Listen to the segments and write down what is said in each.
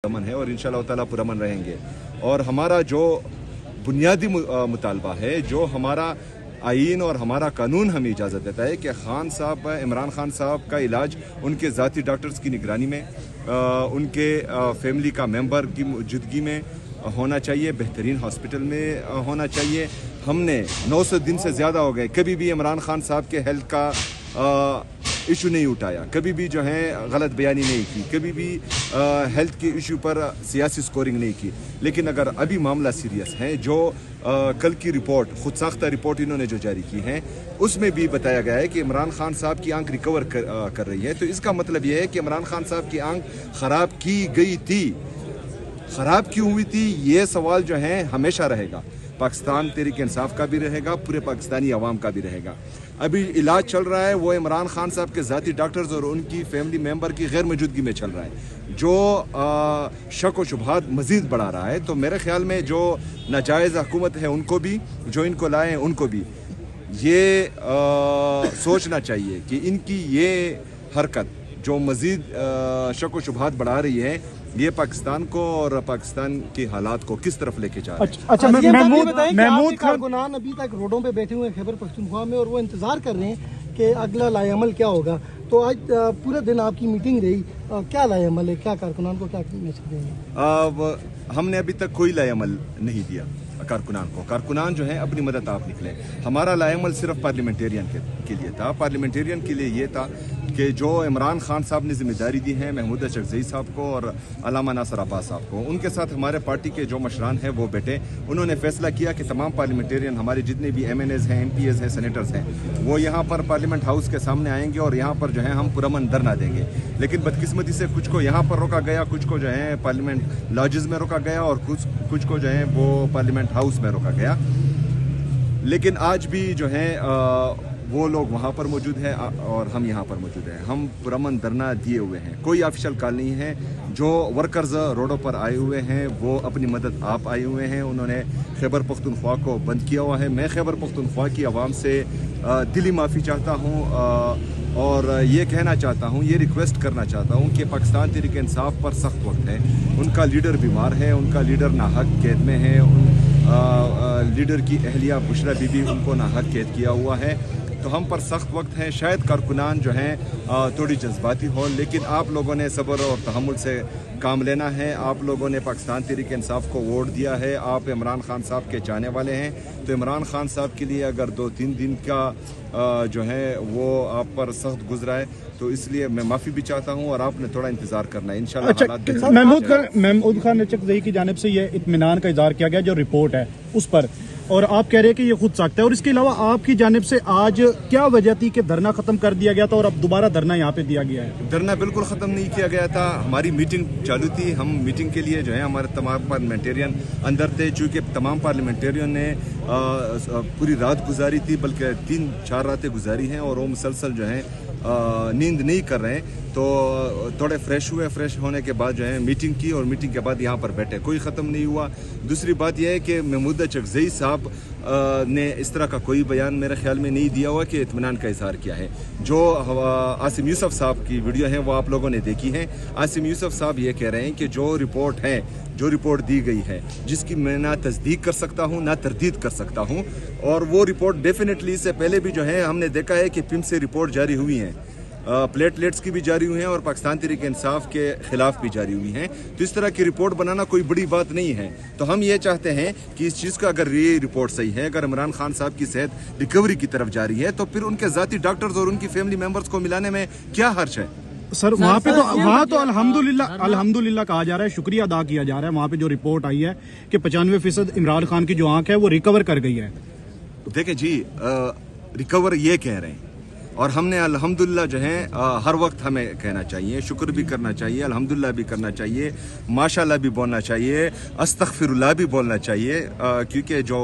पुरअमन है और इंशाअल्लाह ताला पुरअमन रहेंगे। और हमारा जो बुनियादी मुतालबा है, जो हमारा आइन और हमारा कानून हमें इजाज़त देता है कि इमरान खान साहब का इलाज उनके ज़ाती डॉक्टर्स की निगरानी में, उनके फैमिली का मेंबर की मौजूदगी में होना चाहिए, बेहतरीन हॉस्पिटल में होना चाहिए। हमने 900 दिन से ज़्यादा हो गए, कभी भी इमरान खान साहब के हेल्थ का इशू नहीं उठाया, कभी भी जो है गलत बयानी नहीं की, कभी भी हेल्थ के इशू पर सियासी स्कोरिंग नहीं की। लेकिन अगर अभी मामला सीरियस है, जो कल की रिपोर्ट, खुद साख्ता रिपोर्ट इन्होंने जो जारी की है, उसमें भी बताया गया है कि इमरान खान साहब की आंख रिकवर कर रही है। तो इसका मतलब यह है कि इमरान खान साहब की आंख ख़राब की गई थी। ख़राब क्यों हुई थी, ये सवाल जो है हमेशा रहेगा। पाकिस्तान तहरीक इंसाफ का भी रहेगा, पूरे पाकिस्तानी अवाम का भी रहेगा। अभी इलाज चल रहा है, वो इमरान खान साहब के ज़ाती डॉक्टर्स और उनकी फैमिली मेंबर की गैर मौजूदगी में चल रहा है, जो शक व शुबहात मज़ीद बढ़ा रहा है। तो मेरे ख्याल में जो नाजायज़ हुकूमत है उनको भी, जो इनको लाए हैं उनको भी ये सोचना चाहिए कि इनकी ये हरकत जो मज़ीद शक व शुबहात बढ़ा रही है, ये पाकिस्तान को और पाकिस्तान के हालात को किस तरफ लेके जा रहे हैं। अच्छा, महमूद कारकुनान अभी तक रोडों पे बैठे हुए हैं खैबर पख्तूनख्वा में, और वो इंतजार कर रहे हैं कि अगला लाएअमल क्या होगा। तो आज पूरे दिन आपकी मीटिंग रही, क्या लाएअमल है, क्या कारकुनान को क्या मैसेज देंगे? हमने अभी तक कोई लाएअमल नहीं दिया कारकुनान को। कारकुनान जो है अपनी मदद आप निकले। हमारा लाएअमल सिर्फ पार्लियामेंटेरियन के लिए था। पार्लियामेंटेरियन के लिए ये था कि जो इमरान खान साहब ने जिम्मेदारी दी है महमूद अशरफजई साहब को और अल्लामा नासिर अब्बास साहब को, उनके साथ हमारे पार्टी के जो मशरान हैं वो बैठे। उन्होंने फैसला किया कि तमाम पार्लियामेंटेरियन, हमारे जितने भी MNAs हैं, MPs हैं, सेनेटर्स हैं, वो यहाँ पर पार्लियामेंट हाउस के सामने आएंगे और यहाँ पर जो है हम पुरअमन धरना देंगे। लेकिन बदकिस्मती से कुछ को यहाँ पर रोका गया, कुछ को जो है पार्लियामेंट लॉजेस में रोका गया और कुछ को जो है वो पार्लियामेंट हाउस में रोका गया। लेकिन आज भी जो है वो लोग वहाँ पर मौजूद हैं और हम यहाँ पर मौजूद हैं। हम पुरअमन धरना दिए हुए हैं, कोई ऑफिशियल कॉल नहीं है। जो वर्कर्स रोडों पर आए हुए हैं वो अपनी मदद आप आए हुए हैं। उन्होंने खैबर पख्तूनख्वा को बंद किया हुआ है। मैं खैबर पख्तूनख्वा की आवाम से दिली माफ़ी चाहता हूँ और ये कहना चाहता हूँ, ये रिक्वेस्ट करना चाहता हूँ कि पाकिस्तान तहरीक इंसाफ पर सख्त वक्त है। उनका लीडर बीमार है, उनका लीडर नाहक कैद में है, लीडर की अहलिया बुशरा बीबी उनको नाहक कैद किया हुआ है। तो हम पर सख्त वक्त है। शायद कारकुनान जो हैं थोड़ी जज्बाती हो, लेकिन आप लोगों ने सब्र और तहम्मुल से काम लेना है। आप लोगों ने पाकिस्तान तहरीक इंसाफ को वोट दिया है, आप इमरान खान साहब के चाहने वाले हैं। तो इमरान खान साहब के लिए अगर 2-3 दिन का जो है वो आप पर सख्त गुजरा है, तो इसलिए मैं माफ़ी भी चाहता हूँ और आपने थोड़ा इंतज़ार करना है। इंशाल्लाह अच्छा, महमूद खान अशरफजई की जानिब से ये इत्मीनान का इज़हार किया गया जो रिपोर्ट है उस पर, और आप कह रहे हैं कि ये खुद सख्त है। और इसके अलावा आपकी जानिब से आज क्या वजह थी कि धरना खत्म कर दिया गया था और अब दोबारा धरना यहाँ पे दिया गया है? धरना बिल्कुल ख़त्म नहीं किया गया था। हमारी मीटिंग चालू थी। हम मीटिंग के लिए जो है हमारे तमाम पार्लियामेंटेरियन अंदर थे। चूँकि तमाम पार्लियामेंटेरियन ने पूरी रात गुजारी थी, बल्कि 3-4 रातें गुजारी हैं और वो मुसलसल जो है नींद नहीं कर रहे हैं। तो थोड़े फ्रेश हुए, फ्रेश होने के बाद जो है मीटिंग की और मीटिंग के बाद यहाँ पर बैठे। कोई ख़त्म नहीं हुआ। दूसरी बात यह है कि महमूद अशरफजई साहब ने इस तरह का कोई बयान मेरे ख्याल में नहीं दिया हुआ कि इत्मीनान का इज़हार किया है। जो आसिम यूसुफ साहब की वीडियो है वो आप लोगों ने देखी है। आसिम यूसुफ साहब ये कह रहे हैं कि जो रिपोर्ट है, जो रिपोर्ट दी गई है, जिसकी मैं ना तस्दीक कर सकता हूँ ना तरदीद कर सकता हूँ, और वो रिपोर्ट डेफिनेटली इससे पहले भी जो है हमने देखा है कि पिम से रिपोर्ट जारी हुई हैं, प्लेटलेट्स की भी जारी हुई हैं और पाकिस्तान तहरीक इंसाफ के खिलाफ भी जारी हुई हैं। तो इस तरह की रिपोर्ट बनाना कोई बड़ी बात नहीं है। तो हम ये चाहते हैं कि इस चीज़ का, अगर ये रिपोर्ट सही है, अगर इमरान खान साहब की सेहत रिकवरी की तरफ जा रही है, तो फिर उनके ज़ाती डॉक्टर्स और उनकी फैमिली मेम्बर्स को मिलाने में क्या हर्ज है? सर वहाँ तो अल्हम्दुलिल्लाह कहा जा रहा है, शुक्रिया अदा किया जा रहा है। वहाँ पे जो रिपोर्ट आई है कि 95% इमरान खान की जो आंख है वो रिकवर कर गई है। देखें जी, रिकवर ये कह रहे हैं और हमने अल्हम्दुलिल्लाह जो है हर वक्त हमें कहना चाहिए, शुक्र भी करना चाहिए, अल्हम्दुलिल्लाह भी करना चाहिए, माशाल्लाह भी बोलना चाहिए, अस्तगफिरुल्लाह भी बोलना चाहिए, क्योंकि जो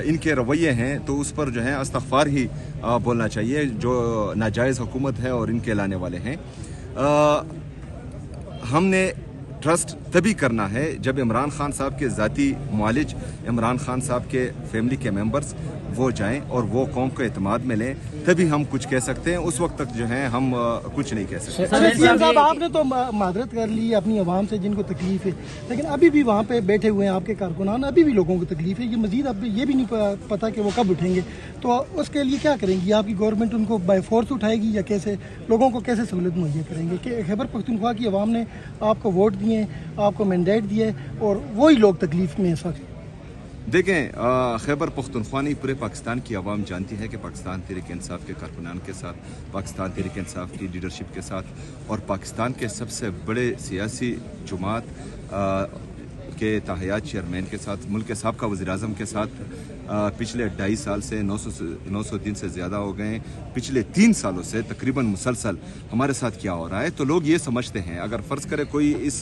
इनके रवैये हैं तो उस पर जो है अस्तगफार ही बोलना चाहिए, जो नाजायज़ हुकूमत है और इनके लाने वाले हैं। हमने ट्रस्ट तभी करना है जब इमरान खान साहब के ज़ाती मुआलिज, इमरान खान साहब के फैमिली के मेंबर्स वो जाएं और वो कौम को एतमाद में लें, तभी हम कुछ कह सकते हैं। उस वक्त तक जो है हम कुछ नहीं कह सकते। साहब आपने तो मादरत कर ली अपनी आवाम से जिनको तकलीफ है, लेकिन अभी भी वहाँ पे बैठे हुए हैं आपके कारकुनान, अभी भी लोगों को तकलीफ है। ये मजीद अब ये भी नहीं पता कि वो कब उठेंगे, तो उसके लिए क्या करेंगी आपकी गवर्नमेंट? उनको बाय फोर्स उठाएगी या कैसे लोगों को कैसे सहूलत मुहैया करेंगे? कि खैबर पख्तूनख्वा की आवाम ने आपको वोट दिए, आपको मैंडेट दिए और वही लोग तकलीफ में इस वक्त। देखें, खैबर पख्तूनख्वा नहीं, पूरे पाकिस्तान की आवाम जानती है कि पाकिस्तान तहरीक इंसाफ के कारकुनान के साथ, पाकिस्तान तहरीक इंसाफ की लीडरशिप के साथ और पाकिस्तान के सबसे बड़े सियासी जमात के ताहयात चेयरमैन के साथ, मुल्क के साबिक़ा वज़ीर-ए-आज़म के साथ पिछले 2.5 साल से 900 दिन से ज़्यादा हो गए हैं। पिछले 3 सालों से तकरीबन मुसलसल हमारे साथ क्या हो रहा है, तो लोग ये समझते हैं, अगर फ़र्ज़ करे कोई इस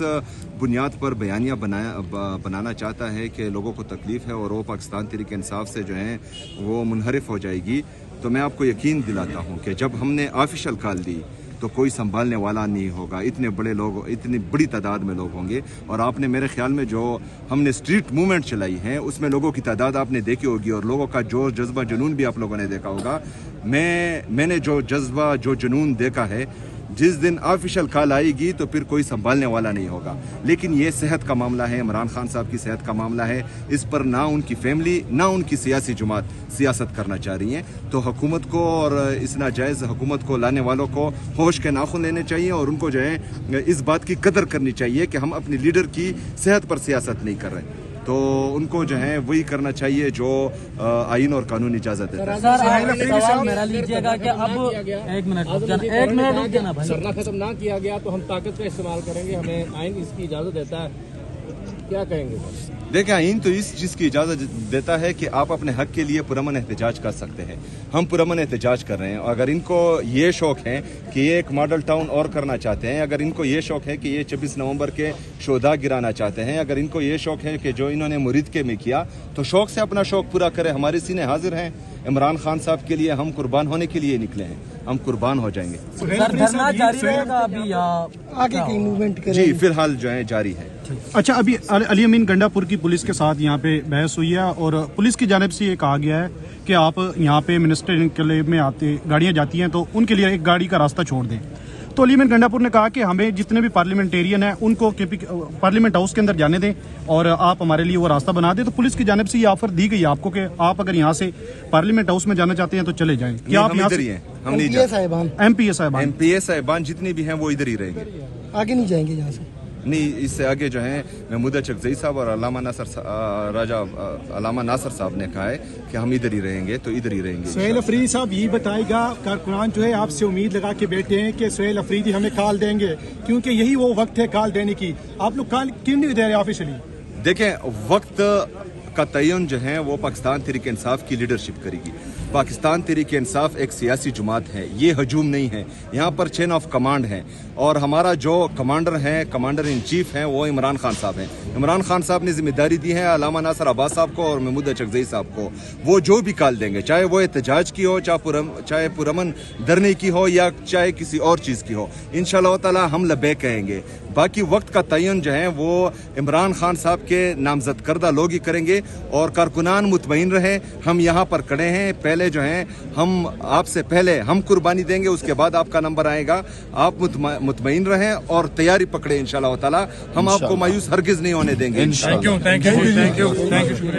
बुनियाद पर बयानियाँ बनाना चाहता है कि लोगों को तकलीफ़ है और वो पाकिस्तान तहरीक इंसाफ से जो है वो मुनहरिफ हो जाएगी, तो मैं आपको यकीन दिलाता हूँ कि जब हमने ऑफिशियल कॉल दी तो कोई संभालने वाला नहीं होगा। इतने बड़े लोग, इतनी बड़ी तादाद में लोग होंगे। और आपने मेरे ख्याल में जो हमने स्ट्रीट मूवमेंट चलाई है उसमें लोगों की तादाद आपने देखी होगी और लोगों का जोश, जज्बा, जुनून भी आप लोगों ने देखा होगा। मैंने जो जज्बा, जो जुनून देखा है, जिस दिन ऑफिशियल कॉल आएगी तो फिर कोई संभालने वाला नहीं होगा। लेकिन ये सेहत का मामला है, इमरान खान साहब की सेहत का मामला है। इस पर ना उनकी फैमिली ना उनकी सियासी जमात सियासत करना चाह रही है। तो हुकूमत को और इस नाजायज़ हुकूमत को लाने वालों को होश के नाखून लेने चाहिए और उनको जो है इस बात की कदर करनी चाहिए कि हम अपनी लीडर की सेहत पर सियासत नहीं कर रहे। तो उनको जो है वही करना चाहिए जो आइन और कानून इजाजत देता है। सवाल मेरा लीजिएगा कि अब एक मिनट रुक जाना भाई, धरना खत्म ना किया गया तो हम ताकत का इस्तेमाल करेंगे, हमें आइन इसकी इजाजत देता है, क्या कहेंगे? देखिए, आइन तो इस चीज़ की इजाज़त देता है कि आप अपने हक के लिए पुरअमन एहतजाज कर सकते हैं। हम पुरअमन एहतजाज कर रहे हैं। अगर इनको ये शौक़ है कि ये एक मॉडल टाउन और करना चाहते हैं, अगर इनको ये शौक़ है कि ये 26 नवंबर के शोधा गिराना चाहते हैं, अगर इनको ये शौक़ है कि जो इन्होंने मुरीद के में किया, तो शौक़ से अपना शौक़ पूरा करें। हमारे सीने हाजिर हैं। इमरान खान साहब के लिए हम कुर्बान होने के लिए निकले हैं, हम कुर्बान हो जाएंगे। धरना जारी रहेगा अभी या आगे की मूवमेंट करें? जी, फिलहाल जो है जारी है। अच्छा, अभी अली अमीन गंडापुर की पुलिस के साथ यहाँ पे बहस हुई है और पुलिस की जानिब से ये कहा गया है कि आप यहाँ पे मिनिस्टर इनक्लेव में आते गाड़ियाँ जाती हैं तो उनके लिए एक गाड़ी का रास्ता छोड़ दें। तो अली अमीन गंडापुर ने कहा कि हमें जितने भी पार्लियामेंटेरियन हैं उनको पार्लियामेंट हाउस के अंदर जाने दें और आप हमारे लिए वो रास्ता बना दें। तो पुलिस की जानिब से ये ऑफर दी गई है आपको कि आप अगर यहाँ से पार्लियामेंट हाउस में जाना चाहते हैं तो चले जाएं। क्या आप यहाँ से? हम नहीं जाएंगे। एमपीए साहिबान जितने भी हैं वो इधर ही रहेंगे, आगे नहीं जाएंगे यहाँ से। नहीं, इससे आगे जो है महमूद चकजई साहब और अलामा नासर साहब ने कहा है कि हम इधर ही रहेंगे, तो इधर ही रहेंगे। सुहेल अफरीदी साहब ये बताएगा, कारकुनान जो है आपसे उम्मीद लगा के बैठे हैं कि सुहेल अफरीदी हमें कॉल देंगे, क्योंकि यही वो वक्त है कॉल देने की। आप लोग कॉल क्यों नहीं दे रहे ऑफिशियली? देखें, वक्त का तयन जो है वो पाकिस्तान तहरीक इंसाफ की लीडरशिप करेगी। पाकिस्तान तहरीक इंसाफ एक सियासी जमात है, ये हजूम नहीं है। यहाँ पर चेन ऑफ कमांड है और हमारा जो कमांडर है, कमांडर इन चीफ हैं, वो इमरान खान साहब हैं। इमरान खान साहब ने जिम्मेदारी दी है अलामा नासर अब्बास साहब को और महमूद चकजई साहब को। वो जो भी कॉल देंगे, चाहे वो एहतजाज की हो, चाहे पुरअमन धरने की हो या चाहे किसी और चीज़ की हो, इंशाअल्लाह ताला हम लब्बैक कहेंगे। बाकी वक्त का तयन जो है वो इमरान खान साहब के नामजद करदा लोग ही करेंगे और कारकुनान मुतमईन रहे। हम यहाँ पर खड़े हैं, पहले जो है हम आपसे पहले हम कुर्बानी देंगे, उसके बाद आपका नंबर आएगा। आप मुतमईन रहें और तैयारी पकड़े इंशाअल्लाह ताला। हम आपको मायूस हरगिज नहीं होने देंगे। Thank you.